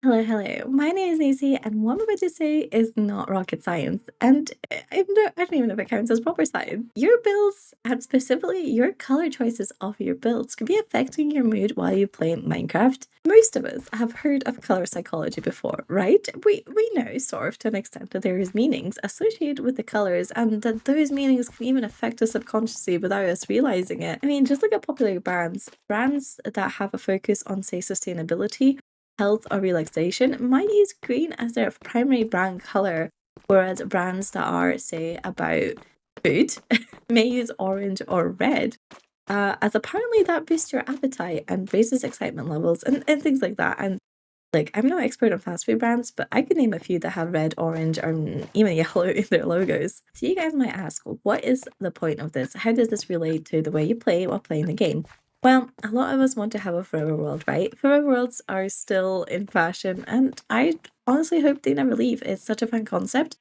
Hello, hello. My name is Nacy, and what I'm about to say is not rocket science. And I don't even know if it counts as proper science. Your builds, and specifically your color choices of your builds, could be affecting your mood while you play Minecraft. Most of us have heard of color psychology before, right? We know, sort of, to an extent, that there is meanings associated with the colors, and that those meanings can even affect us subconsciously without us realizing it. I mean, just look at popular brands that have a focus on, say, sustainability, health, or relaxation might use green as their primary brand color, whereas brands that are, say, about food may use orange or red. As apparently that boosts your appetite and raises excitement levels and things like that. And like, I'm no expert on fast food brands, but I could name a few that have red, orange, or even yellow in their logos. So you guys might ask, what is the point of this? How does this relate to the way you play while playing the game? Well, a lot of us want to have a forever world, right? Forever worlds are still in fashion, and I honestly hope they never leave. It's such a fun concept.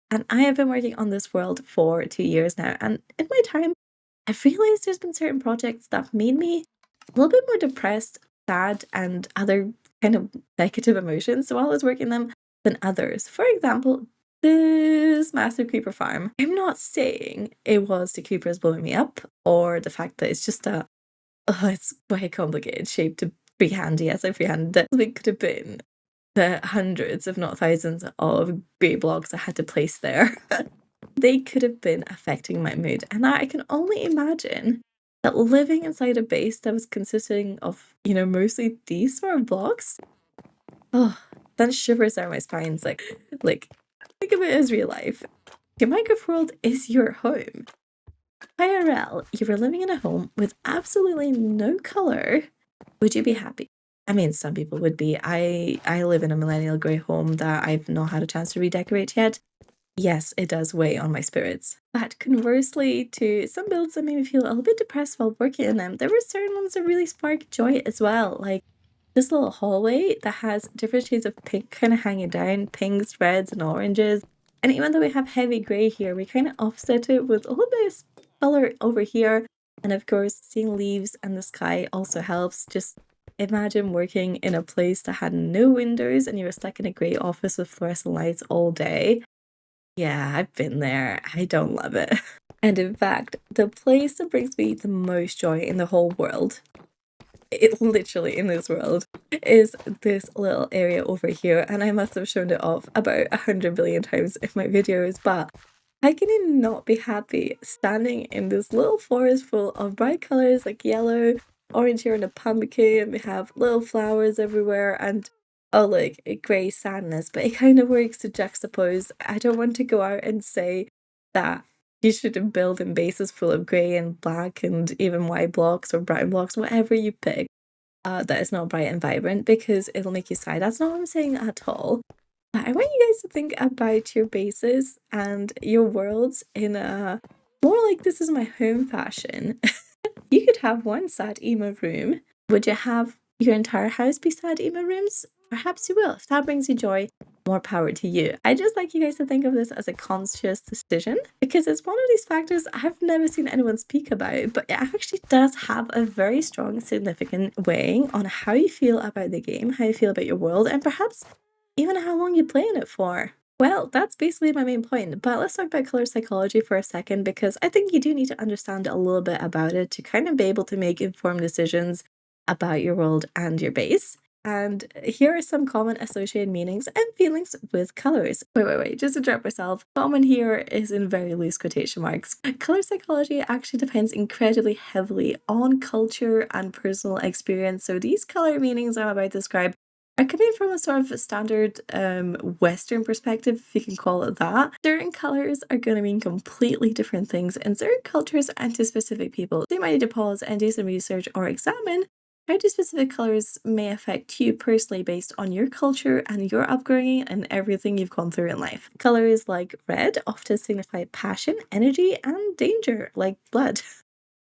And I have been working on this world for 2 years now. And in my time, I've realized there's been certain projects that made me a little bit more depressed, sad, and other kind of negative emotions while I was working them than others. For example, this massive creeper farm. I'm not saying it was the creepers blowing me up or the fact that it's just it's quite complicated shape to freehand. Yes, I freehanded it. It could have been the hundreds, if not thousands, of grey blocks I had to place there. They could have been affecting my mood. And I can only imagine that living inside a base that was consisting of, mostly these sort of blocks, oh, that shivers down my spines. Like, think of it as real life. Your Minecraft world is your home. IRL, you were living in a home with absolutely no color. Would you be happy? I mean, some people would be. I live in a millennial grey home that I've not had a chance to redecorate yet. Yes, it does weigh on my spirits. But conversely, to some builds that made me feel a little bit depressed while working in them, there were certain ones that really sparked joy as well. Like this little hallway that has different shades of pink kind of hanging down, pinks, reds, and oranges. And even though we have heavy grey here, we kind of offset it with a little bit of color over here. And of course, seeing leaves and the sky also helps. Just imagine working in a place that had no windows and you were stuck in a grey office with fluorescent lights all day. Yeah, I've been there. I don't love it. And in fact, the place that brings me the most joy in the whole world, it literally in this world, is this little area over here. And I must have shown it off about 100 billion times in my videos, but how can you not be happy standing in this little forest full of bright colors like yellow, orange here, and a pumpkin? We have little flowers everywhere, and like a grey sadness, but it kind of works to juxtapose. I don't want to go out and say that you shouldn't build in bases full of grey and black and even white blocks or brown blocks, whatever you pick, that is not bright and vibrant because it'll make you sigh. That's not what I'm saying at all. I want you guys to think about your bases and your worlds in a more like this is my home fashion. You could have one sad emo room. Would you have your entire house be sad emo rooms? Perhaps you will. If that brings you joy, more power to you. I just like you guys to think of this as a conscious decision because it's one of these factors I've never seen anyone speak about, but it actually does have a very strong, significant weighing on how you feel about the game, how you feel about your world, and perhaps even how long you play in it for. Well, that's basically my main point, but let's talk about color psychology for a second because I think you do need to understand a little bit about it to kind of be able to make informed decisions about your world and your base. And here are some common associated meanings and feelings with colors. Wait, just to interrupt myself. Common here is in very loose quotation marks. Color psychology actually depends incredibly heavily on culture and personal experience. So these color meanings I'm about to describe are coming from a sort of standard Western perspective, if you can call it that. Certain colours are going to mean completely different things in certain cultures and to specific people. So you might need to pause and do some research or examine how do specific colours may affect you personally based on your culture and your upbringing and everything you've gone through in life. Colours like red often signify passion, energy, and danger, like blood.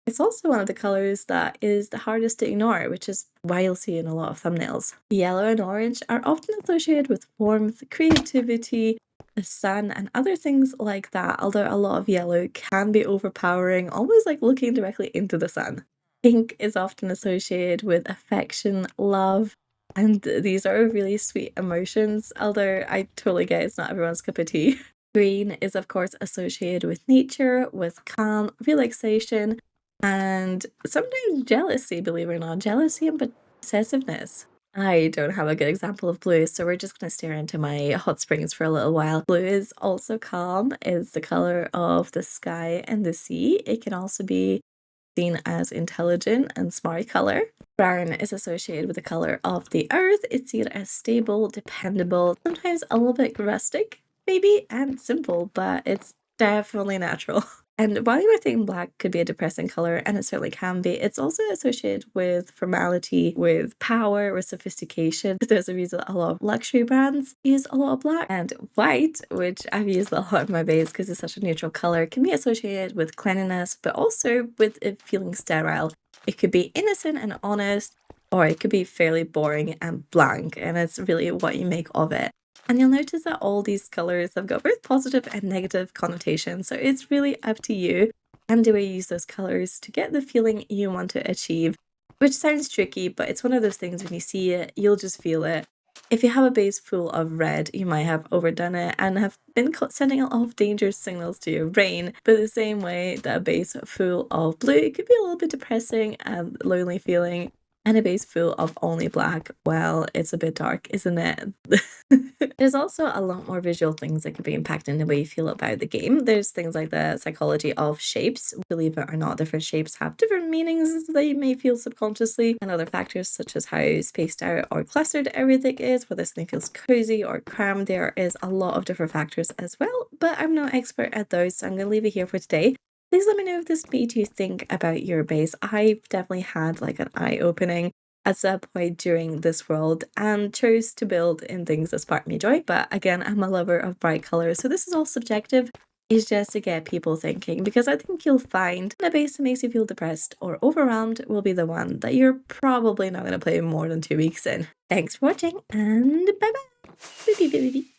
It's also one of the colours that is the hardest to ignore, which is why you'll see in a lot of thumbnails. Yellow and orange are often associated with warmth, creativity, the sun, and other things like that, although a lot of yellow can be overpowering, almost like looking directly into the sun. Pink is often associated with affection, love, And these are really sweet emotions, although I totally get it's not everyone's cup of tea. Green is, of course, associated with nature, with calm, relaxation, and sometimes jealousy, believe it or not, jealousy and possessiveness. I don't have a good example of blue, so we're just going to stare into my hot springs for a little while. Blue is also calm, is the color of the sky and the sea. It can also be seen as intelligent and smart color. Brown is associated with the color of the earth. It's seen as stable, dependable, sometimes a little bit rustic, maybe, and simple, but it's definitely natural. And while you were thinking black could be a depressing color, and it certainly can be, it's also associated with formality, with power, with sophistication. There's a reason a lot of luxury brands use a lot of black. And white, which I've used a lot in my base because it's such a neutral color, can be associated with cleanliness, but also with it feeling sterile. It could be innocent and honest, or it could be fairly boring and blank, and it's really what you make of it. And you'll notice that all these colors have got both positive and negative connotations, so it's really up to you and the way you use those colors to get the feeling you want to achieve, which sounds tricky, but it's one of those things when you see it, you'll just feel it. If you have a base full of red, you might have overdone it and have been sending a lot of dangerous signals to your brain. But the same way that a base full of blue, it could be a little bit depressing and lonely feeling. And a base full of only black, well, it's a bit dark, isn't it? There's also a lot more visual things that could be impacting the way you feel about the game. There's things like the psychology of shapes. Believe it or not, different shapes have different meanings that you may feel subconsciously, and other factors such as how spaced out or clustered everything is, whether something feels cozy or crammed. There is a lot of different factors as well, but I'm no expert at those, so I'm going to leave it here for today. Please let me know if this made you think about your base. I definitely had like an eye-opening at some point during this world and chose to build in things that spark me joy. But again, I'm a lover of bright colors, so this is all subjective. It's just to get people thinking, because I think you'll find a base that makes you feel depressed or overwhelmed will be the one that you're probably not going to play more than 2 weeks in. Thanks for watching, and bye bye.